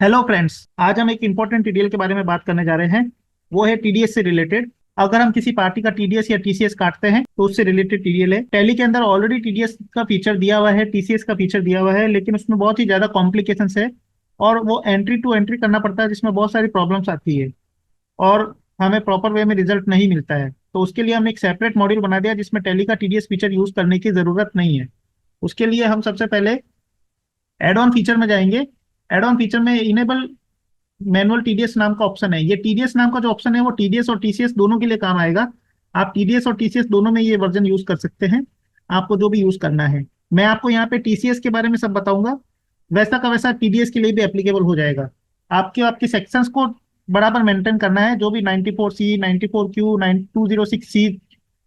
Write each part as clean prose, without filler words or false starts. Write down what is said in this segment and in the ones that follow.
Hello friends. आज हम एक इंपॉर्टेंट टीडीएल के बारे में बात करने जा रहे हैं। वो है टीडीएस से रिलेटेड। अगर हम किसी पार्टी का टीडीएस या टीसीएस काटते हैं तो उससे रिलेटेड टीडीएल है। टैली के अंदर ऑलरेडी टीडीएस का फीचर दिया हुआ है, टीसीएस का फीचर दिया हुआ है, लेकिन उसमें बहुत ही ज्यादा कॉम्प्लिकेशंस है और वो एंट्री टू एंट्री करना पड़ता है, जिसमें बहुत सारी प्रॉब्लम्स आती है और हमें प्रॉपर वे में रिजल्ट नहीं मिलता है। तो उसके लिए हमने एक सेपरेट मॉड्यूल बना दिया जिसमें टैली का टीडीएस फीचर यूज करने की जरूरत नहीं है। उसके लिए हम सबसे पहले एड ऑन फीचर में जाएंगे। एड ऑन फीचर में इनेबल मैनुअल टीडीएस नाम का ऑप्शन है। ये टीडीएस नाम का जो ऑप्शन है वो टीडीएस और टीसीएस दोनों के लिए काम आएगा। आप टीडीएस और टीसीएस दोनों में ये वर्जन यूज कर सकते हैं, आपको जो भी यूज करना है। मैं आपको यहाँ पे टीसीएस के बारे में सब बताऊंगा, वैसा का वैसा टीडीएस के लिए भी एप्लीकेबल हो जाएगा। आपके आपके सेक्शंस को बराबर मेंटेन करना है, जो भी 94C 94Q 206C।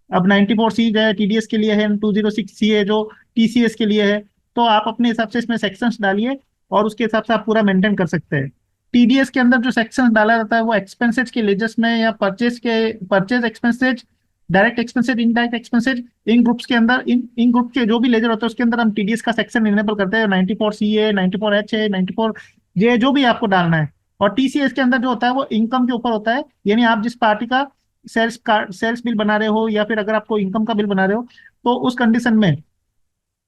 अब 94C जो है टीडीएस के लिए है, 206C है जो टीसीएस के लिए है। तो आप अपने हिसाब से इसमें सेक्शंस डालिए और उसके हिसाब से आप पूरा मेंटेन कर सकते हैं। टीडीएस के अंदर जो सेक्शन डाला जाता है वो एक्सपेंसेज के लेजर्स में या purchase expenses, direct expenses, indirect expenses, इन ग्रुप्स के अंदर, इन ग्रुप के जो भी लेजर होता है उसके अंदर हम टीडीएस का सेक्शन इनेबल करते हैं। 94C है, 94H है, 94J, जो भी आपको डालना है। और टीसीएस के अंदर जो होता है वो इनकम के ऊपर होता है, यानी आप जिस पार्टी का सेल्स बिल बना रहे हो या फिर अगर आपको इनकम का बिल बना रहे हो तो उस कंडीशन में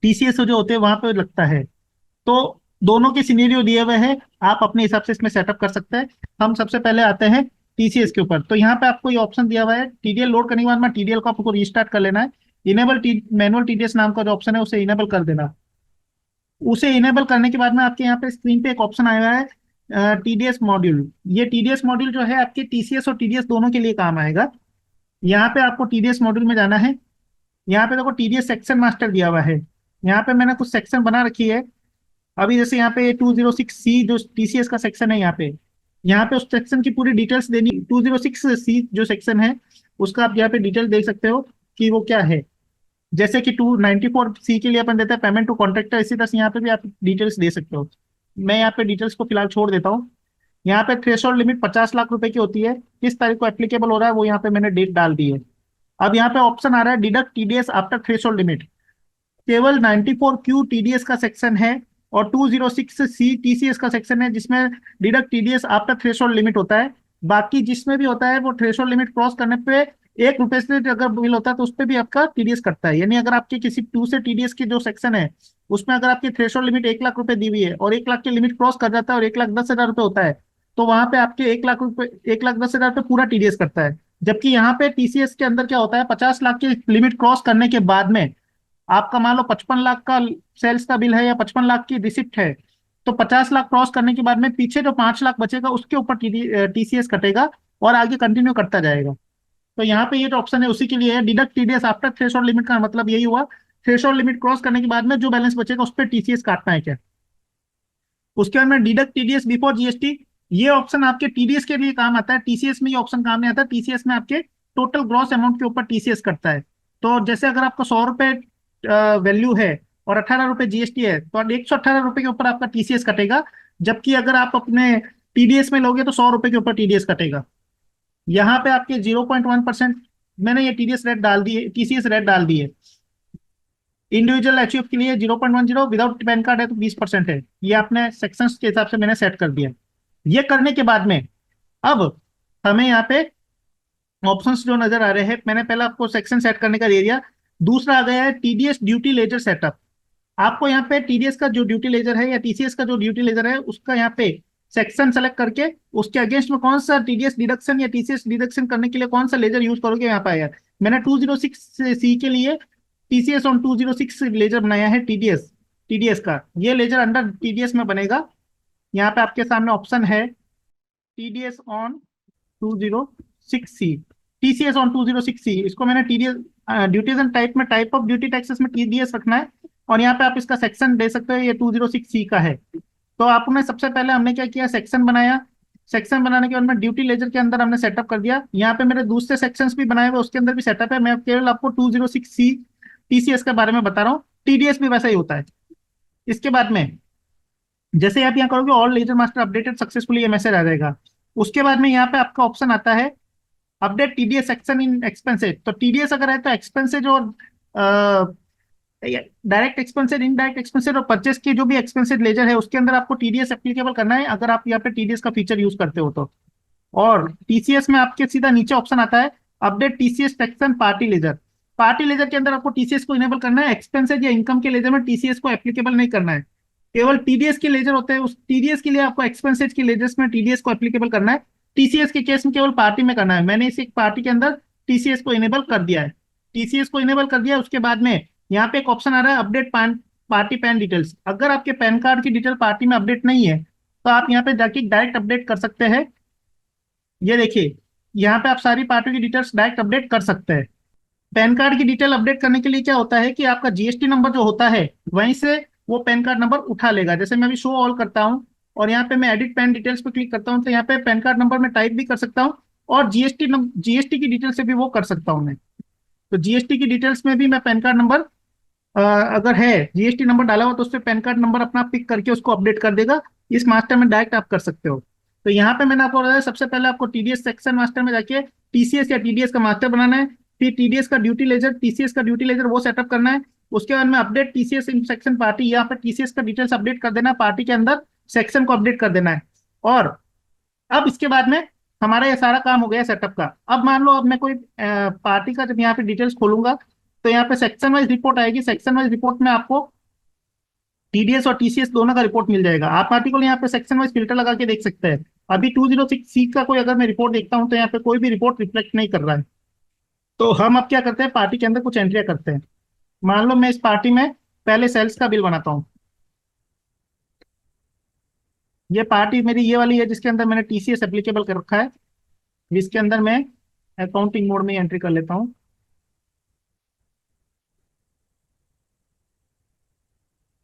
टीसीएस जो होते हैं वहां पे लगता है। तो दोनों के सिनेरियो दिए हुए हैं, आप अपने हिसाब से इसमें सेटअप कर सकते हैं। हम सबसे पहले आते हैं टीसीएस के ऊपर। तो यहाँ पे आपको ये ऑप्शन दिया हुआ है, टीडीएल लोड करने के बाद में टीडीएल को आपको रीस्टार्ट कर लेना है। इनेबल मैनुअल टीडीएस नाम का जो ऑप्शन है उसे इनेबल कर देना। उसे इनेबल करने के बाद में आपके यहाँ पे स्क्रीन पे एक ऑप्शन आया हुआ है टीडीएस मॉड्यूल। ये टीडीएस मॉड्यूल जो है आपके टीसीएस और टीडीएस दोनों के लिए काम आएगा। यहाँ पे आपको टीडीएस मॉड्यूल में जाना है। यहाँ पे देखो टीडीएस सेक्शन मास्टर दिया हुआ है। यहाँ पे मैंने कुछ सेक्शन बना रखी है। अभी जैसे यहाँ पे 206C जो टीसीएस का सेक्शन है, यहाँ पे उस सेक्शन की पूरी डिटेल्स देनी। 206C जो सेक्शन है उसका आप यहाँ पे डिटेल देख सकते हो कि वो क्या है। जैसे कि 294C के लिए अपन देते हैं पेमेंट टू कॉन्ट्रैक्टर, इसी तरह से यहाँ पे भी आप डिटेल्स दे सकते हो। मैं यहाँ पे डिटेल्स को फिलहाल छोड़ देता हूँ। यहाँ पे थ्रेशोल्ड लिमिट 50 लाख रुपए की होती है। किस तारीख को एप्लीकेबल हो रहा है वो यहाँ पे मैंने डेट डाल दी है। अब यहाँ पे ऑप्शन आ रहा है deduct TDS after threshold limit. केवल 94Q टीडीएस का सेक्शन है और 206C टीसीएस का सेक्शन है जिसमें deduct TDS after threshold limit होता है। बाकी जिसमें भी होता है वो थ्रेशोल्ड लिमिट क्रॉस करने पे 1 रुपए से अगर बिल होता है तो उस पर भी आपका टीडीएस कटता है। यानी अगर आपके किसी टू से टीडीएस की जो सेक्शन है उसमें अगर आपकी थ्रेशोल्ड लिमिट 1 लाख रुपए दी हुई है और 1 लाख की लिमिट क्रॉस कर जाता है और 1,10,000 रुपए होता है, तो वहां पे आपके 1 लाख रुपए, 1,10,000 रुपए पूरा टीडीएस कटता है। जबकि यहाँ पे टीसीएस के अंदर क्या होता है, 50 लाख की लिमिट क्रॉस करने के बाद में आपका मान लो 55 लाख का सेल्स का बिल है या 55 लाख की रिसिप्ट है, तो 50 लाख क्रॉस करने के बाद में पीछे जो 5 लाख बचेगा उसके ऊपर टीसीएस कटेगा और आगे कंटिन्यू करता जाएगा। तो यहाँ पे ये जो ऑप्शन है उसी के लिए है। Deduct TDS after threshold limit का मतलब यही हुआ, थ्रेशोल्ड लिमिट क्रॉस करने के बाद में जो बैलेंस बचेगा उस पर टीसीएस काटना है क्या। उसके बाद में डिडक्ट टीडीएस बिफोर जीएसटी, ये ऑप्शन आपके टीडीएस के लिए काम आता है, टीसीएस में ये ऑप्शन काम नहीं आता। टीसीएस में आपके टोटल ग्रॉस अमाउंट के ऊपर टीसीएस करता है। तो जैसे अगर आपका 100 रुपए वैल्यू है और 18 रुपए जीएसटी है तो 118 रुपए के ऊपर आपका टीसीएस कटेगा। जबकि अगर आप अपने टीडीएस में लोगे तो 100 रुपए के ऊपर टीडीएस कटेगा। यहाँ पे आपके 0.1% मैंने ये टीडीएस रेट डाल दी है, टीसीएस रेट डाल दी है। इंडिविजुअल एचयूएफ के लिए 0.10, विदाउट पैन कार्ड है तो 20% है। ये आपने सेक्शंस के हिसाब से मैंने सेट कर दिया। ये करने के बाद में अब हमें यहाँ पे ऑप्शंस जो नजर आ रहे हैं, मैंने पहले आपको सेक्शन सेट करने का दे दिया। दूसरा आ गया है टीडीएस ड्यूटी लेजर सेटअप। आपको यहाँ पे टीडीएस का जो ड्यूटी लेजर है या टीसीएस का जो ड्यूटी लेजर है उसका यहाँ पे सेक्शन सेलेक्ट करके उसके अगेंस्ट में कौन सा टीडीएस डिडक्शन या टीसीएस डिडक्शन करने के लिए कौन सा लेजर यूज करोगे यहाँ पे आया। मैंने 206C के लिए टीसीएस ऑन 206 लेजर बनाया है। टीडीएस टीडीएस का ये लेजर अंडर टीडीएस में बनेगा। यहाँ पे आपके सामने ऑप्शन है TDS on 206C, TCS on 206C। इसको मैंने टीडीएस ड्यूटीज एंड टाइप में, टाइप ऑफ ड्यूटी टैक्सेस में टीडीएस रखना है और यहाँ पे आप इसका सेक्शन दे सकते हो, ये 206C का है। तो आपने सबसे पहले हमने क्या किया, सेक्शन बनाया। सेक्शन बनाने के बाद में ड्यूटी लेजर के अंदर हमने सेटअप कर दिया। यहाँ पे मेरे दूसरे सेक्शंस भी बनाए हुए उसके अंदर भी सेटअप है। मैं केवल आपको 206C टीसीएस के बारे में बता रहा हूँ, टीडीएस भी वैसा ही होता है। इसके बाद में जैसे आप यहाँ करोगे all ledger master updated successfully, ये मैसेज आ जाएगा। उसके बाद में यहाँ पे आपका ऑप्शन आता है update TDS section in expenses. तो टीडीएस अगर है तो एक्सपेंसेज और डायरेक्ट एक्सपेंसेस, इनडायरेक्ट एक्सपेंसेस और परचेस की जो भी एक्सपेंसेस लेजर है उसके अंदर आपको टीडीएस एप्लीकेबल करना है, अगर आप यहाँ पे टीडीएस का फीचर यूज करते हो तो। और टीसीएस में आपके सीधा नीचे ऑप्शन आता है update TCS section party laser. Party laser के अंदर आपको टीसीएस को इनेबल करना है, एक्सपेंसेस या इनकम के लेजर में टीसीएस को एप्लीकेबल नहीं करना है। केवल टीडीएस के लेजर होते हैं, उस टीडीएस के लिए आपको एक्सपेंसेस के लेजर्स में टीडीएस को एप्लीकेबल करना है। टीसीएस के केस में केवल पार्टी में करना है। मैंने इस एक पार्टी के अंदर टीसीएस को इनेबल कर दिया है। टीसीएस को इनेबल कर दिया, उसके बाद में यहाँ पे एक ऑप्शन आ रहा है अपडेट पार्टी पैन डिटेल्स। अगर आपके पैन कार्ड की डिटेल पार्टी में अपडेट नहीं है तो आप यहाँ पे जाके डायरेक्ट अपडेट कर सकते हैं। ये देखिए, यहाँ पे आप सारी पार्टियों की डिटेल्स डायरेक्ट अपडेट कर सकते हैं। पैन कार्ड की डिटेल अपडेट करने के लिए क्या होता है कि आपका जीएसटी नंबर जो होता है वहीं से वो पैन कार्ड नंबर उठा लेगा। जैसे मैं अभी शो ऑल करता हूँ और यहाँ पे मैं एडिट पैन डिटेल्स पे क्लिक करता हूँ तो यहाँ पे पैन कार्ड नंबर में टाइप भी कर सकता हूँ और जीएसटी की डिटेल से भी वो कर सकता हूँ मैं। तो जीएसटी की डिटेल्स में भी मैं पैन कार्ड नंबर अगर है जीएसटी नंबर डाला हुआ तो उससे पैन कार्ड नंबर अपना पिक करके उसको अपडेट कर देगा। इस मास्टर में डायरेक्ट आप कर सकते हो। तो यहाँ पे मैंने आपको बताया सबसे पहले आपको टीडीएस सेक्शन मास्टर में जाके टीसीएस या टीडीएस का मास्टर बनाना है, फिर टीडीएस का ड्यूटी लेजर, टीसीएस का ड्यूटी लेजर वो सेटअप करना है। उसके बाद में update TCS in section party, यहाँ पे टीसीएस का डिटेल्स अपडेट कर देना है, पार्टी के अंदर सेक्शन को अपडेट कर देना है। और अब इसके बाद में हमारा ये सारा काम हो गया सेटअप का। अब मान लो अब मैं कोई पार्टी का जब यहाँ पे डिटेल्स खोलूंगा तो यहाँ पे सेक्शन वाइज रिपोर्ट आएगी। सेक्शन वाइज रिपोर्ट में आपको टीडीएस और टीसीएस दोनों का रिपोर्ट मिल जाएगा। आप पार्टिकुलर यहाँ पे सेक्शन वाइज फिल्टर लगा के देख सकते हैं। अभी 206C का कोई अगर मैं रिपोर्ट देखता हूँ तो यहाँ पे कोई भी रिपोर्ट रिफ्लेक्ट नहीं कर रहा है। तो हम अब क्या करते हैं, पार्टी के अंदर कुछ एंट्रिया करते हैं। मान लो मैं इस पार्टी में पहले सेल्स का बिल बनाता हूँ। ये पार्टी मेरी ये वाली है जिसके अंदर मैंने टीसीएस एप्लीकेबल कर रखा है। इसके अंदर मैं अकाउंटिंग मोड में एंट्री कर लेता हूँ।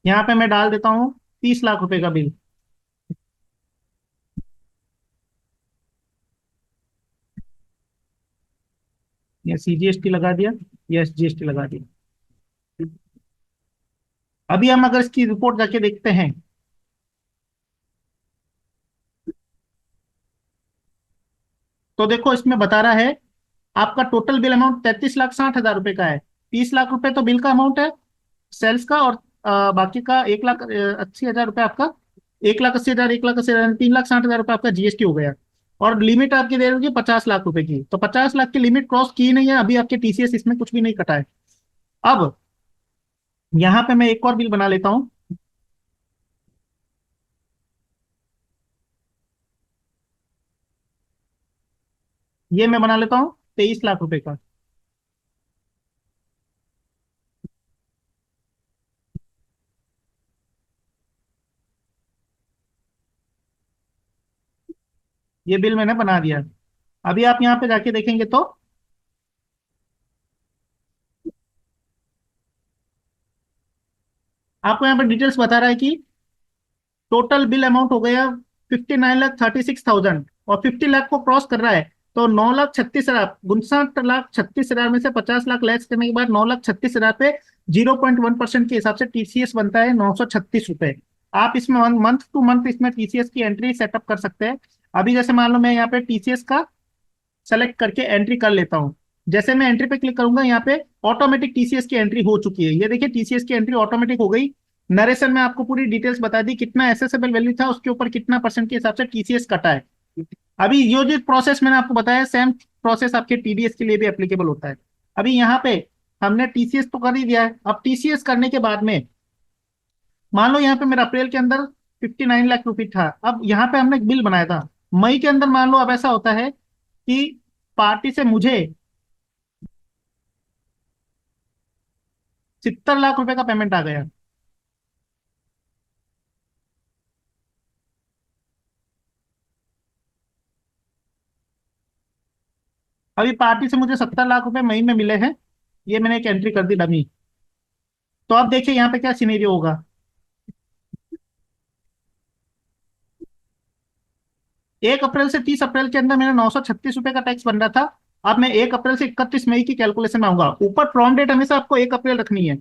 यहाँ पे मैं डाल देता हूँ 30 लाख रुपए का बिल। ये सीजीएसटी लगा दिया, ये एसजीएसटी लगा दिया। अभी हम अगर इसकी रिपोर्ट जाके देखते हैं तो देखो इसमें बता रहा है आपका टोटल बिल अमाउंट 33,60,000 रुपए का है। 30 लाख रुपए तो बिल का अमाउंट है सेल्स का, और बाकी का 1,80,000 रुपए आपका, 1,80,000, 1,80,000, 3,60,000 रुपए आपका जीएसटी हो गया। और लिमिट आपकी दे रही है 50 लाख रुपए की, तो 50 लाख की लिमिट क्रॉस की नहीं है अभी आपके टीसीएस इसमें कुछ भी नहीं कटा है। अब यहाँ पे मैं एक और बिल बना लेता हूँ। ये मैं बना लेता हूँ 23 लाख रुपए का। ये बिल मैंने बना दिया। अभी आप यहाँ पे जाके देखेंगे तो आपको यहाँ पे डिटेल्स बता रहा है कि टोटल बिल अमाउंट हो गया 59,36,000 और 50 लाख को क्रॉस कर रहा है। तो 9,36,000, 59,36,000 में से 50 लाख लेस करने के बाद 9,36,000 पे 0.1% के हिसाब से टीसीएस बनता है 936 रुपए। आप इसमें मंथ टू मंथ इसमें टीसीएस की एंट्री सेटअप कर सकते हैं। अभी जैसे मान लो मैं यहाँ पे टीसीएस का सेलेक्ट करके एंट्री कर लेता हूँ। जैसे मैं एंट्री पे क्लिक करूंगा यहाँ पे ऑटोमेटिक टीसीएस की एंट्री हो चुकी है। ये देखिए टीसीएस की एंट्री ऑटोमेटिक हो गई। नरेशन में आपको पूरी डिटेल्स बता दी, कितना एसेसेबल वैल्यू था उसके ऊपर कितना परसेंट के हिसाब से टीसीएस कटा है। अभी ये जो प्रोसेस मैंने आपको बताया सेम प्रोसेस आपके टीडीएस के लिए भी एप्लीकेबल होता है। अभी यहाँ पे हमने टीसीएस तो कर ही दिया है। अब टीसीएस करने के बाद में मान लो यहाँ पे मेरा अप्रैल के अंदर 59 लाख रुपए था। अब यहाँ पे हमने एक बिल बनाया था मई के अंदर। मान लो अब ऐसा होता है कि पार्टी से मुझे 70 लाख रुपए का पेमेंट आ गया। अभी पार्टी से मुझे 70 लाख रुपए मई में मिले हैं। ये मैंने एक एंट्री कर दी डमी। तो अब देखिए यहाँ पे क्या सिनेरियो होगा। 1 अप्रैल से 30 अप्रैल के अंदर मेरा 936 रुपए का टैक्स बन रहा था। अब मैं 1 अप्रैल से 31 मई की कैलकुलेशन में आऊंगा। ऊपर फ्रॉम डेट हमेशा आपको 1 अप्रैल रखनी है।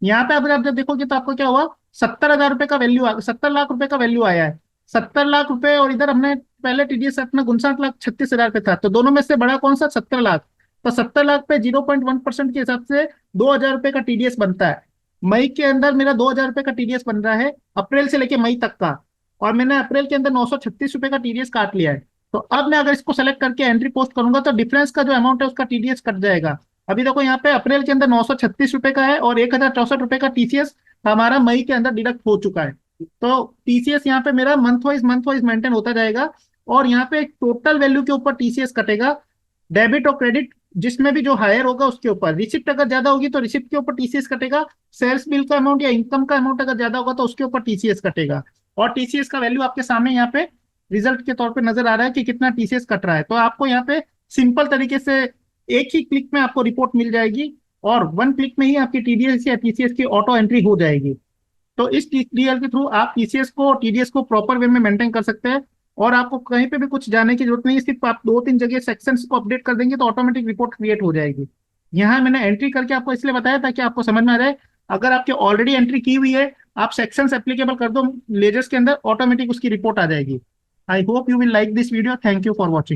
यहाँ पे अगर आप जब देखोगे तो आपको क्या हुआ, 70,000 रुपए का वैल्यू, 70 लाख रुपए का वैल्यू आया है। 70 लाख रुपए और इधर हमने पहले टीडीएस अपना 59,36,000 पे था, तो दोनों में से बड़ा कौन सा, 70 लाख। तो 70 लाख पे 0.1% के हिसाब से 2,000 रुपए का टीडीएस बनता है। मई के अंदर मेरा 2,000 रुपये का टीडीएस बन रहा है, अप्रैल से लेके मई तक का। और मैंने अप्रैल के अंदर 936 रुपये का टीडीएस काट लिया है। तो अब मैं अगर इसको सेलेक्ट करके एंट्री पोस्ट करूंगा तो डिफरेंस का जो अमाउंट है उसका टीडीएस कट जाएगा। अभी देखो यहाँ पे अप्रैल के अंदर 936 रुपये का है और 1,064 रुपये का टीसीएस हमारा मई के अंदर डिडक्ट हो चुका है। तो टीसीएस यहाँ पे मेरा मंथ वाइज मेंटेन होता जाएगा। और यहाँ पे टोटल वैल्यू के ऊपर टीसीएस कटेगा, डेबिट और क्रेडिट जिसमें भी जो हायर होगा उसके ऊपर। रिसिप्ट अगर ज्यादा होगी तो रिसिप्ट के ऊपर टीसीएस कटेगा, सेल्स बिल का अमाउंट या इनकम का अमाउंट अगर ज्यादा होगा तो उसके ऊपर टीसीएस कटेगा। और टीसीएस का वैल्यू आपके सामने यहाँ पे रिजल्ट के तौर पे नजर आ रहा है कि कितना टीसीएस कट रहा है। तो आपको यहाँ पे सिंपल तरीके से एक ही क्लिक में आपको रिपोर्ट मिल जाएगी और वन क्लिक में ही आपकी टीडीएस या टीसीएस की ऑटो एंट्री हो जाएगी। तो इस टीडीएल के थ्रू आप टीसीएस को टीडीएस को प्रॉपर वे में मेंटेन कर सकते हैं। और आपको कहीं पे भी कुछ जाने की जरूरत नहीं है, सिर्फ आप 2-3 जगह सेक्शंस को अपडेट कर देंगे तो ऑटोमेटिक रिपोर्ट क्रिएट हो जाएगी। यहाँ मैंने एंट्री करके आपको इसलिए बताया ताकि आपको समझ में आ जाए। अगर आपकी ऑलरेडी एंट्री की हुई है, आप सेक्शंस एप्लीकेबल कर दो लेजर्स के अंदर, ऑटोमेटिक उसकी रिपोर्ट आ जाएगी। I hope you will like this video. Thank you for watching.